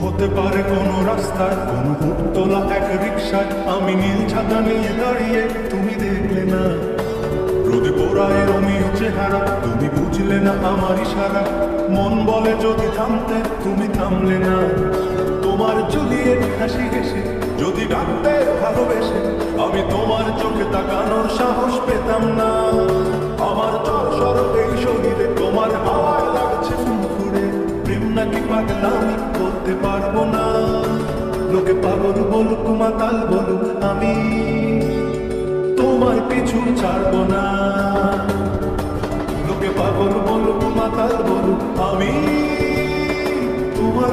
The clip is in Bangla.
হতে পারে কোনো রাস্তায়, কোনো উত্তলা এক রিক্সায়, আমি নীল ছাতা নিয়ে দাঁড়িয়ে, তুমি দেখলে না রোদে পোড়ায় রঙিন চেহারা, তুমি বুঝলে না আমার ইশারা। মন বলে যদি থামতে, তুমি থামলে না। তোমার চুলিয়ে হাসি হেসে যদি ডাকতে ভালোবেসে, আমি তোমার চোখে তাকানোর সাহস পেতাম না। আমার চর সর এই শরীরে তোমার হাওয়ায় লাগছে ফুরফুরে। প্রেম নাকি পাগলামি করতে পারবো না। লোকে পাগল বলুক, মাতাল বলুক, আমি তোমার পিছু ছাড়বো না। লোকে পাগল বলুক, মাতাল বলুক, আমি তোমার